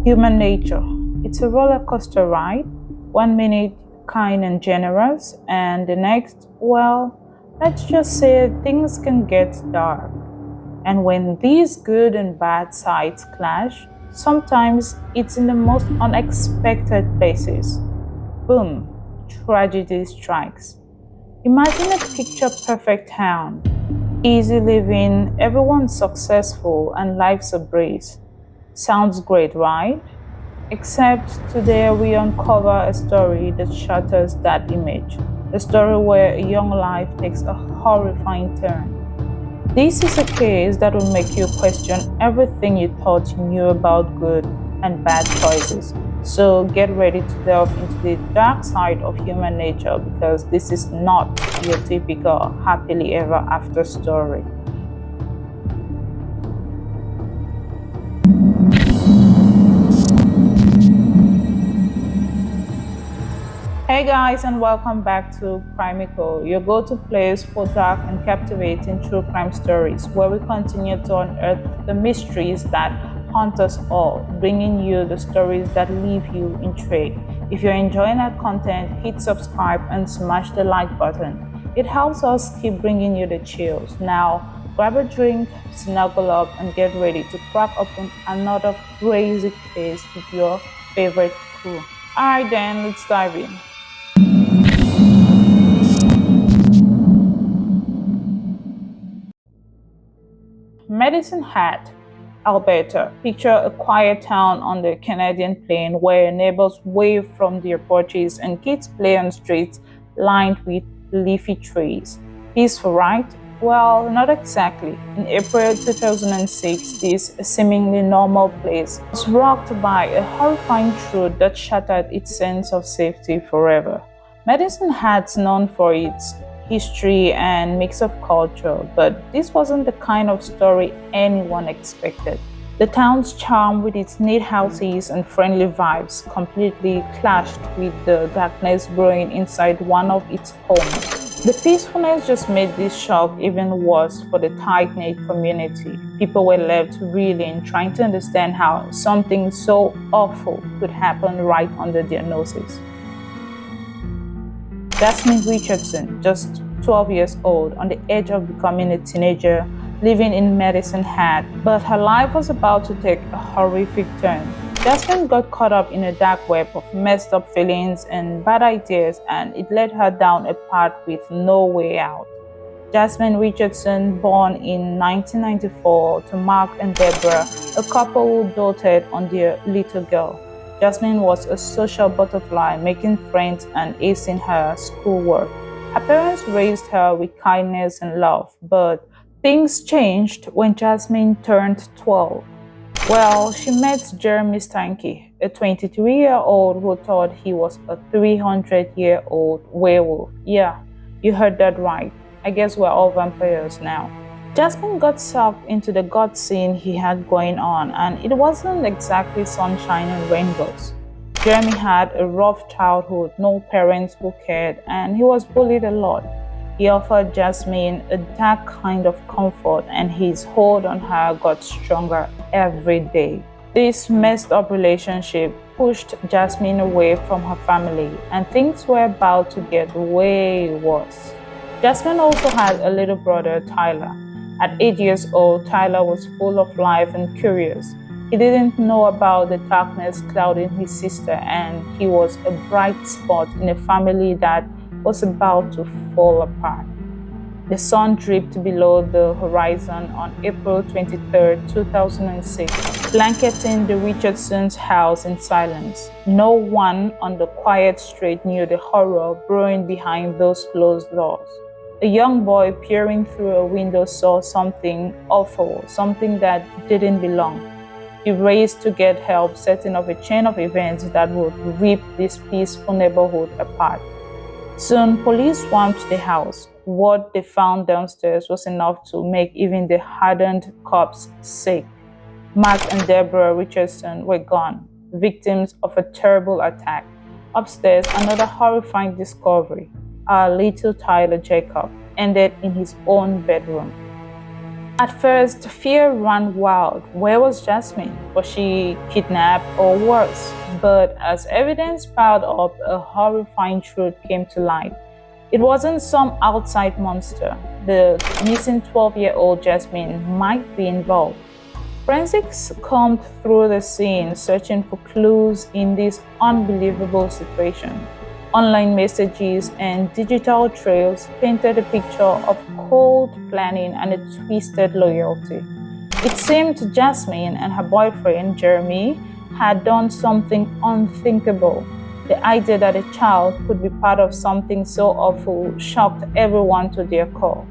Human nature. It's a roller coaster ride. 1 minute kind and generous, and the next, well, let's just say things can get dark. And when these good and bad sides clash, sometimes it's in the most unexpected places. Boom, tragedy strikes. Imagine a picture perfect town. Easy living, everyone's successful, and life's a breeze. Sounds great, right? Except today we uncover a story that shatters that image. A story where a young life takes a horrifying turn. This is a case that will make you question everything you thought you knew about good and bad choices. So get ready to delve into the dark side of human nature, because this is not your typical happily ever after story. Hey guys, and welcome back to Crimeco, your go-to place for dark and captivating true crime stories, where we continue to unearth the mysteries that haunt us all, bringing you the stories that leave you intrigued. If you're enjoying our content, hit subscribe and smash the like button. It helps us keep bringing you the chills. Now, grab a drink, snuggle up, and get ready to crack open another crazy case with your favorite crew. Alright then, let's dive in. Medicine Hat, Alberta. Picture a quiet town on the Canadian plain where neighbors wave from their porches and kids play on streets lined with leafy trees. Peaceful, right? Well, not exactly. In April 2006, this seemingly normal place was rocked by a horrifying truth that shattered its sense of safety forever. Medicine Hat's known for its history and mix of culture, but this wasn't the kind of story anyone expected. The town's charm, with its neat houses and friendly vibes, completely clashed with the darkness brewing inside one of its homes. The peacefulness just made this shock even worse for the tight-knit community. People were left reeling, trying to understand how something so awful could happen right under their noses. Jasmine Richardson, just 12 years old, on the edge of becoming a teenager, living in Medicine Hat, but her life was about to take a horrific turn. Jasmine got caught up in a dark web of messed up feelings and bad ideas, and it led her down a path with no way out. Jasmine Richardson, born in 1994 to Mark and Deborah, a couple who doted on their little girl. Jasmine was a social butterfly, making friends and acing her schoolwork. Her parents raised her with kindness and love, but things changed when Jasmine turned 12. Well, she met Jeremy Stanky, a 23-year-old who thought he was a 300-year-old werewolf. Yeah, you heard that right. I guess we're all vampires now. Jasmine got sucked into the god scene he had going on, and it wasn't exactly sunshine and rainbows. Jeremy had a rough childhood, no parents who cared, and he was bullied a lot. He offered Jasmine a dark kind of comfort, and his hold on her got stronger every day. This messed up relationship pushed Jasmine away from her family, and things were about to get way worse. Jasmine also had a little brother, Tyler. At 8 years old, Tyler was full of life and curious. He didn't know about the darkness clouding his sister, and he was a bright spot in a family that was about to fall apart. The sun dripped below the horizon on April 23, 2006, blanketing the Richardsons' house in silence. No one on the quiet street knew the horror brewing behind those closed doors. A young boy peering through a window saw something awful, something that didn't belong. He raced to get help, setting off a chain of events that would rip this peaceful neighborhood apart. Soon, police swarmed the house. What they found downstairs was enough to make even the hardened cops sick. Mark and Deborah Richardson were gone, victims of a terrible attack. Upstairs, another horrifying discovery. Our little Tyler Jacob ended in his own bedroom. At first, fear ran wild. Where was Jasmine? Was she kidnapped or worse? But as evidence piled up, a horrifying truth came to light. It wasn't some outside monster. The missing 12-year-old Jasmine might be involved. Forensics combed through the scene, searching for clues in this unbelievable situation. Online messages and digital trails painted a picture of cold planning and a twisted loyalty. It seemed Jasmine and her boyfriend, Jeremy, had done something unthinkable. The idea that a child could be part of something so awful shocked everyone to their core.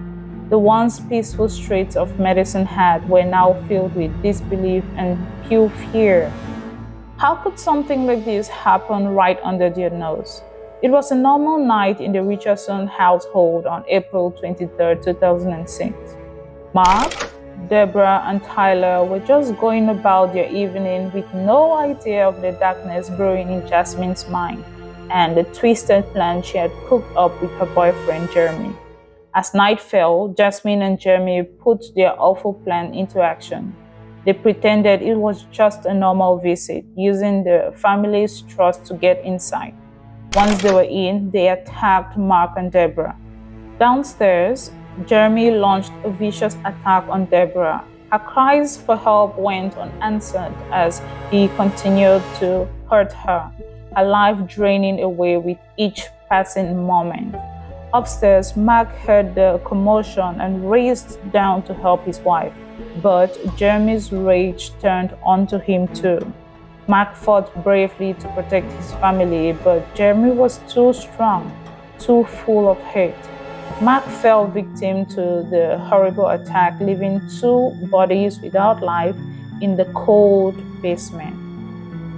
The once peaceful streets of Medicine Hat were now filled with disbelief and pure fear. How could something like this happen right under their nose? It was a normal night in the Richardson household on April 23, 2006. Mark, Deborah, and Tyler were just going about their evening with no idea of the darkness brewing in Jasmine's mind and the twisted plan she had cooked up with her boyfriend Jeremy. As night fell, Jasmine and Jeremy put their awful plan into action. They pretended it was just a normal visit, using the family's trust to get inside. Once they were in, they attacked Mark and Deborah. Downstairs, Jeremy launched a vicious attack on Deborah. Her cries for help went unanswered as he continued to hurt her, her life draining away with each passing moment. Upstairs, Mark heard the commotion and raced down to help his wife, but Jeremy's rage turned onto him too. Mark fought bravely to protect his family, but Jeremy was too strong, too full of hate. Mark fell victim to the horrible attack, leaving two bodies without life in the cold basement.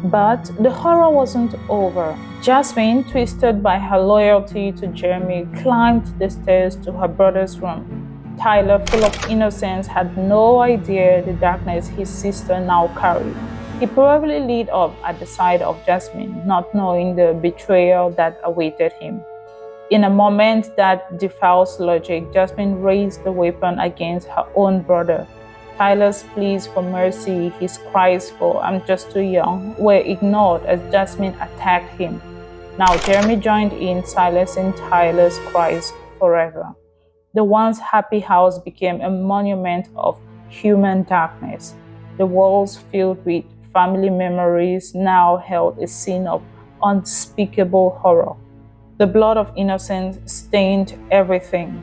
But the horror wasn't over. Jasmine, twisted by her loyalty to Jeremy, climbed the stairs to her brother's room. Tyler, full of innocence, had no idea the darkness his sister now carried. He probably lit up at the sight of Jasmine, not knowing the betrayal that awaited him. In a moment that defies logic, Jasmine raised the weapon against her own brother. Tyler's pleas for mercy, his cries for "I'm just too young," were ignored as Jasmine attacked him. Now Jeremy joined in, silencing Tyler's cries forever. The once happy house became a monument of human darkness. The walls filled with family memories now held a scene of unspeakable horror. The blood of innocence stained everything.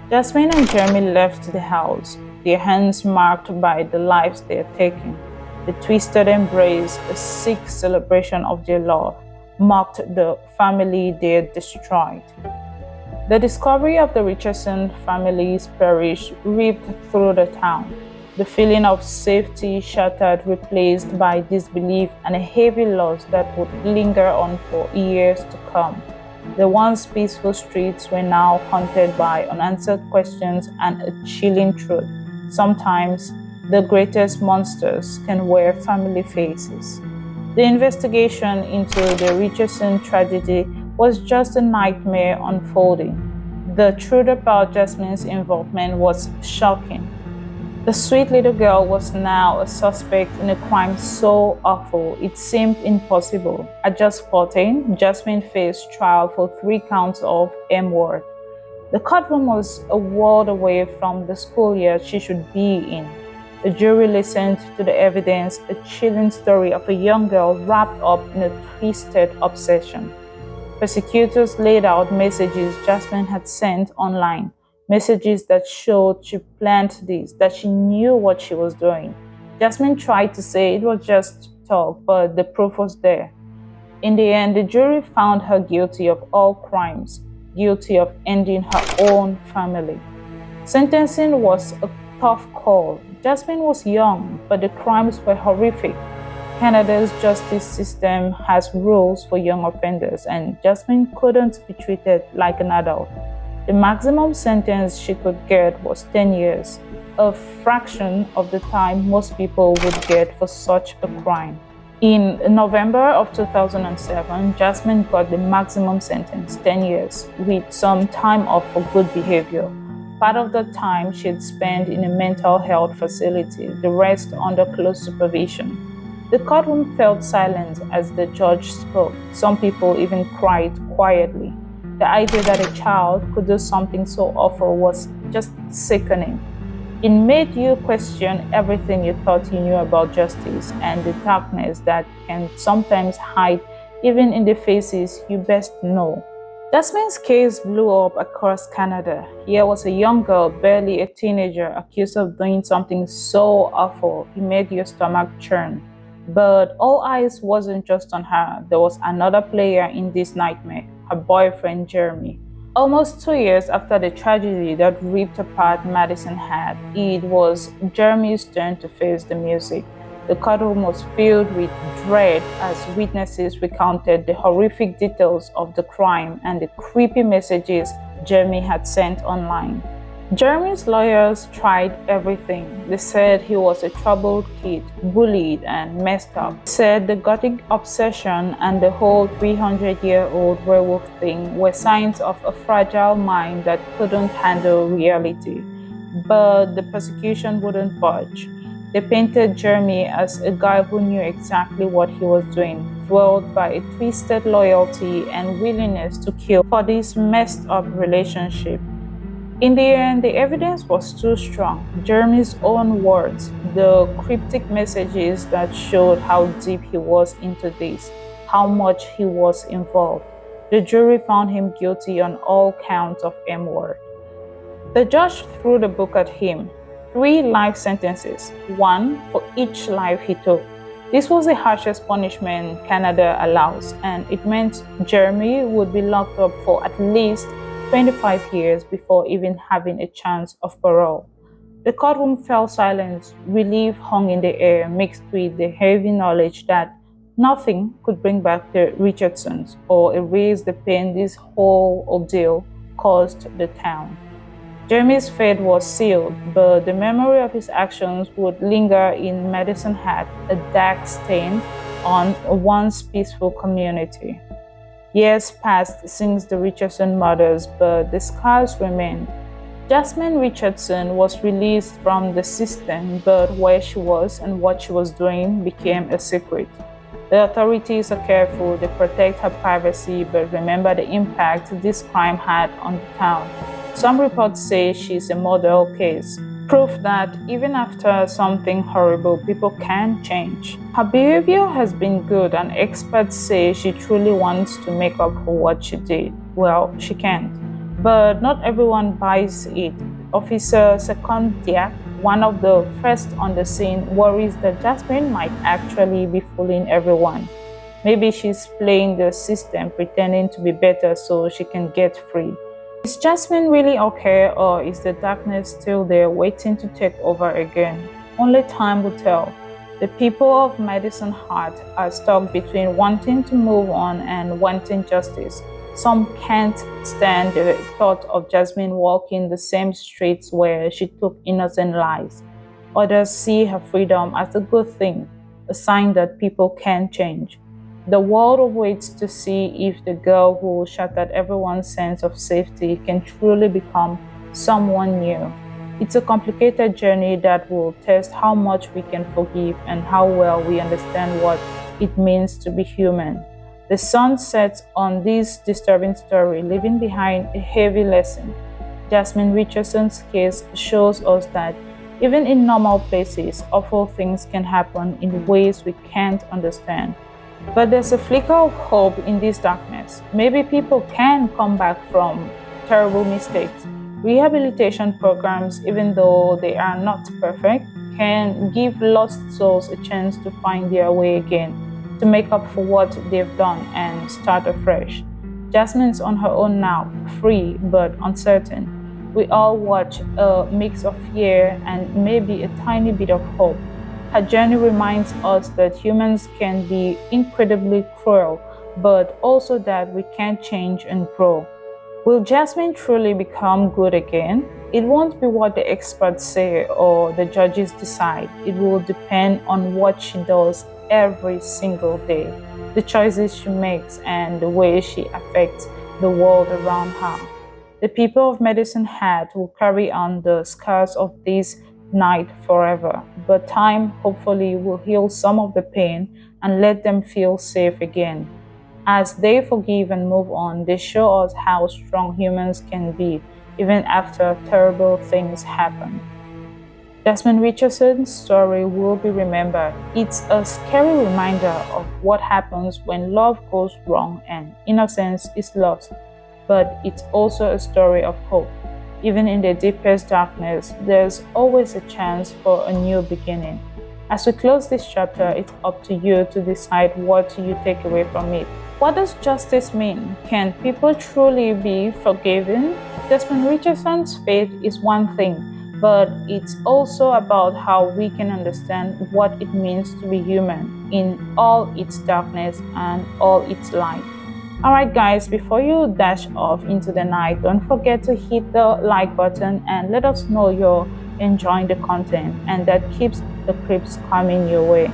Jasmine and Jeremy left the house, their hands marked by the lives they had taken. The twisted embrace, a sick celebration of their love, marked the family they had destroyed. The discovery of the Richardson family's parish ripped through the town. The feeling of safety shattered, replaced by disbelief and a heavy loss that would linger on for years to come. The once peaceful streets were now haunted by unanswered questions and a chilling truth. Sometimes, the greatest monsters can wear family faces. The investigation into the Richardson tragedy was just a nightmare unfolding. The truth about Jasmine's involvement was shocking. The sweet little girl was now a suspect in a crime so awful it seemed impossible. At just 14, Jasmine faced trial for 3 counts of M-word. The courtroom was a world away from the school year she should be in. The jury listened to the evidence, a chilling story of a young girl wrapped up in a twisted obsession. Prosecutors laid out messages Jasmine had sent online. Messages that showed she planned this, that she knew what she was doing. Jasmine tried to say it was just talk, but the proof was there. In the end, the jury found her guilty of all crimes, guilty of ending her own family. Sentencing was a tough call. Jasmine was young, but the crimes were horrific. Canada's justice system has rules for young offenders, and Jasmine couldn't be treated like an adult. The maximum sentence she could get was 10 years, a fraction of the time most people would get for such a crime. In November of 2007, Jasmine got the maximum sentence, 10 years, with some time off for good behavior. Part of the time she'd spent in a mental health facility, the rest under close supervision. The courtroom felt silent as the judge spoke. Some people even cried quietly. The idea that a child could do something so awful was just sickening. It made you question everything you thought you knew about justice and the darkness that can sometimes hide even in the faces you best know. Jasmine's case blew up across Canada. Here was a young girl, barely a teenager, accused of doing something so awful it made your stomach churn. But all eyes wasn't just on her. There was another player in this nightmare, her boyfriend Jeremy. Almost 2 years after the tragedy that ripped apart Madison had, it was Jeremy's turn to face the music. The courtroom was filled with dread as witnesses recounted the horrific details of the crime and the creepy messages Jeremy had sent online. Jeremy's lawyers tried everything. They said he was a troubled kid, bullied and messed up. They said the gothic obsession and the whole 300-year-old werewolf thing were signs of a fragile mind that couldn't handle reality. But the prosecution wouldn't budge. They painted Jeremy as a guy who knew exactly what he was doing, fueled by a twisted loyalty and willingness to kill for this messed up relationship. In the end, the evidence was too strong. Jeremy's own words, the cryptic messages that showed how deep he was into this, how much he was involved. The jury found him guilty on all counts of M-word. The judge threw the book at him. 3 life sentences, 1 for each life he took. This was the harshest punishment Canada allows, and it meant Jeremy would be locked up for at least 25 years before even having a chance of parole. The courtroom fell silent. Relief hung in the air, mixed with the heavy knowledge that nothing could bring back the Richardsons or erase the pain this whole ordeal caused the town. Jeremy's fate was sealed, but the memory of his actions would linger in Madison Hat, a dark stain on a once peaceful community. Years passed since the Richardson murders, but the scars remained. Jasmine Richardson was released from the system, but where she was and what she was doing became a secret. The authorities are careful, they protect her privacy, but remember the impact this crime had on the town. Some reports say she's a model case, proof that even after something horrible, people can change. Her behavior has been good, and experts say she truly wants to make up for what she did. Well, she can't. But not everyone buys it. Officer Secondiak, one of the first on the scene, worries that Jasmine might actually be fooling everyone. Maybe she's playing the system, pretending to be better so she can get free. Is Jasmine really okay, or is the darkness still there waiting to take over again? Only time will tell. The people of Madison Hat are stuck between wanting to move on and wanting justice. Some can't stand the thought of Jasmine walking the same streets where she took innocent lives. Others see her freedom as a good thing, a sign that people can change. The world waits to see if the girl who shattered everyone's sense of safety can truly become someone new. It's a complicated journey that will test how much we can forgive and how well we understand what it means to be human. The sun sets on this disturbing story, leaving behind a heavy lesson. Jasmine Richardson's case shows us that even in normal places, awful things can happen in ways we can't understand. But there's a flicker of hope in this darkness. Maybe people can come back from terrible mistakes. Rehabilitation programs, even though they are not perfect, can give lost souls a chance to find their way again, to make up for what they've done and start afresh. Jasmine's on her own now, free but uncertain. We all watch a mix of fear and maybe a tiny bit of hope. Her journey reminds us that humans can be incredibly cruel, but also that we can change and grow. Will Jasmine truly become good again? It won't be what the experts say or the judges decide. It will depend on what she does every single day, the choices she makes, and the way she affects the world around her. The people of Medicine Hat will carry on the scars of this night forever, but time hopefully will heal some of the pain and let them feel safe again. As they forgive and move on, they show us how strong humans can be even after terrible things happen. Desmond Richardson's story will be remembered. It's a scary reminder of what happens when love goes wrong and innocence is lost. But it's also a story of hope. Even in the deepest darkness, there's always a chance for a new beginning. As we close this chapter, it's up to you to decide what you take away from it. What does justice mean? Can people truly be forgiven? Desmond Richardson's fate is one thing, but it's also about how we can understand what it means to be human in all its darkness and all its light. Alright guys, before you dash off into the night, don't forget to hit the like button and let us know you're enjoying the content and that keeps the creeps coming your way.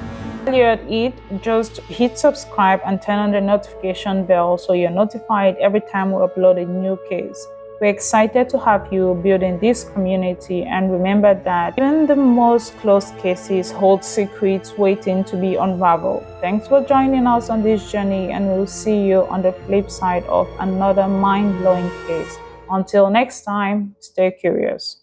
While you're at it, just hit subscribe and turn on the notification bell so you're notified every time we upload a new case. We're excited to have you building this community, and remember that even the most closed cases hold secrets waiting to be unraveled. Thanks for joining us on this journey, and we'll see you on the flip side of another mind-blowing case. Until next time, stay curious.